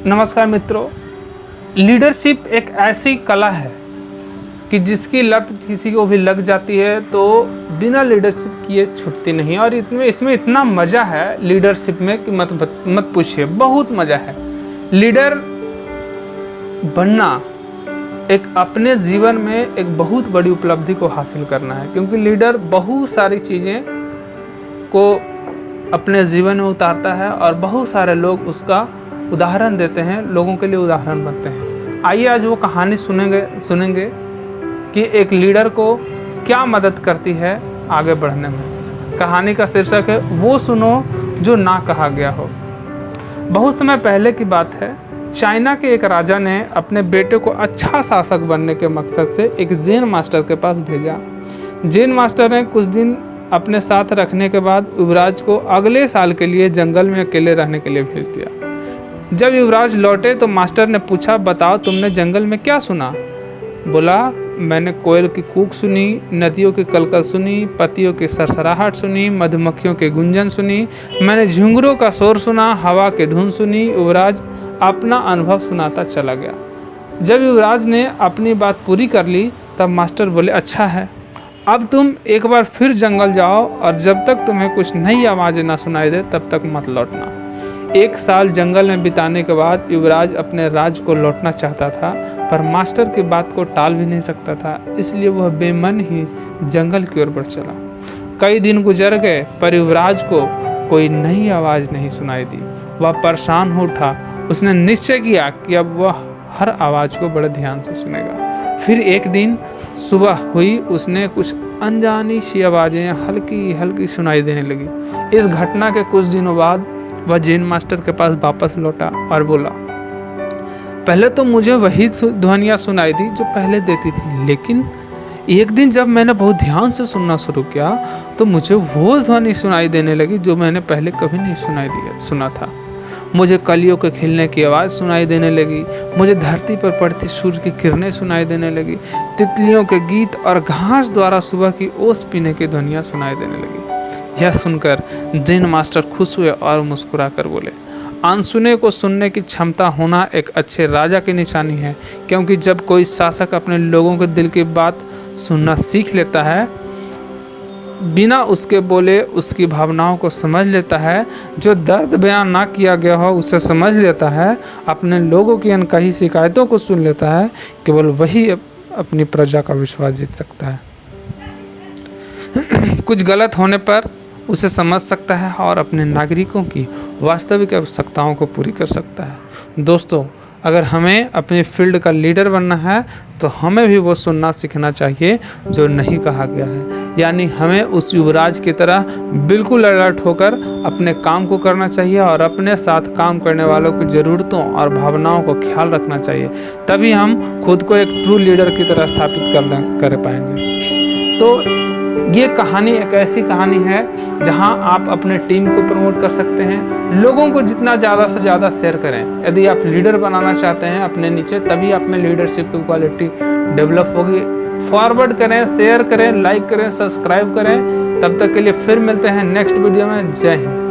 नमस्कार मित्रों, लीडरशिप एक ऐसी कला है कि जिसकी लत किसी को भी लग जाती है तो बिना लीडरशिप किए छूटती नहीं। और इसमें इतना मज़ा है लीडरशिप में कि मत पूछिए, बहुत मज़ा है। लीडर बनना एक अपने जीवन में एक बहुत बड़ी उपलब्धि को हासिल करना है, क्योंकि लीडर बहुत सारी चीज़ें को अपने जीवन में उतारता है और बहुत सारे लोग उसका उदाहरण देते हैं, लोगों के लिए उदाहरण बनते हैं। आइए आज वो कहानी सुनेंगे कि एक लीडर को क्या मदद करती है आगे बढ़ने में। कहानी का शीर्षक है वो सुनो जो ना कहा गया हो। बहुत समय पहले की बात है, चाइना के एक राजा ने अपने बेटे को अच्छा शासक बनने के मकसद से एक जैन मास्टर के पास भेजा। जैन मास्टर ने कुछ दिन अपने साथ रखने के बाद युवराज को अगले साल के लिए जंगल में अकेले रहने के लिए भेज दिया। जब युवराज लौटे तो मास्टर ने पूछा, बताओ तुमने जंगल में क्या सुना? बोला, मैंने कोयल की कूक सुनी, नदियों की कलकल सुनी, पतियों की सरसराहट सुनी, मधुमक्खियों के गुंजन सुनी, मैंने झुंगरों का शोर सुना, हवा की धुन सुनी। युवराज अपना अनुभव सुनाता चला गया। जब युवराज ने अपनी बात पूरी कर ली तब मास्टर बोले, अच्छा है, अब तुम एक बार फिर जंगल जाओ और जब तक तुम्हें कुछ नई आवाज़ें ना सुनाई दे तब तक मत लौटना। 1 साल जंगल में बिताने के बाद युवराज अपने राज्य को लौटना चाहता था, पर मास्टर की बात को टाल भी नहीं सकता था, इसलिए वह बेमन ही जंगल की ओर बढ़ चला। कई दिन गुजर गए पर युवराज को कोई नई आवाज़ नहीं सुनाई दी। वह परेशान हो उठा। उसने निश्चय किया कि अब वह हर आवाज़ को बड़े ध्यान से सुनेगा। फिर एक दिन सुबह हुई, उसने कुछ अनजानी सी आवाज़ें हल्की हल्की सुनाई देने लगी। इस घटना के कुछ दिनों बाद वह जैन मास्टर के पास वापस लौटा और बोला, पहले तो मुझे वही ध्वनियाँ सुनाई दी जो पहले देती थी, लेकिन एक दिन जब मैंने बहुत ध्यान से सुनना शुरू किया तो मुझे वो ध्वनि सुनाई देने लगी जो मैंने पहले कभी नहीं सुना था। मुझे कलियों के खिलने की आवाज़ सुनाई देने लगी, मुझे धरती पर पड़ती सूरज की किरणें सुनाई देने लगी, तितलियों के गीत और घास द्वारा सुबह की ओस पीने की ध्वनियाँ सुनाई देने लगी। यह सुनकर जैन मास्टर खुश हुए और मुस्कुरा कर बोले, अनसुने को सुनने की क्षमता होना एक अच्छे राजा की निशानी है, क्योंकि जब कोई शासक अपने लोगों के दिल की बात सुनना सीख लेता है, बिना उसके बोले उसकी भावनाओं को समझ लेता है, जो दर्द बयान ना किया गया हो उसे समझ लेता है, अपने लोगों की अनकही शिकायतों को सुन लेता है, केवल वही अपनी प्रजा का विश्वास जीत सकता है। कुछ गलत होने पर उसे समझ सकता है और अपने नागरिकों की वास्तविक आवश्यकताओं को पूरी कर सकता है। दोस्तों, अगर हमें अपने फील्ड का लीडर बनना है तो हमें भी वो सुनना सीखना चाहिए जो नहीं कहा गया है, यानी हमें उस युवराज की तरह बिल्कुल अलर्ट होकर अपने काम को करना चाहिए और अपने साथ काम करने वालों की ज़रूरतों और भावनाओं को ख्याल रखना चाहिए। तभी हम खुद को एक ट्रू लीडर की तरह स्थापित कर पाएंगे। तो ये कहानी एक ऐसी कहानी है जहां आप अपने टीम को प्रमोट कर सकते हैं। लोगों को जितना ज़्यादा से ज़्यादा शेयर करें। यदि आप लीडर बनाना चाहते हैं अपने नीचे, तभी आप में लीडरशिप की क्वालिटी डेवलप होगी। फॉरवर्ड करें, शेयर करें, लाइक करें, सब्सक्राइब करें। तब तक के लिए फिर मिलते हैं नेक्स्ट वीडियो में। जय हिंद।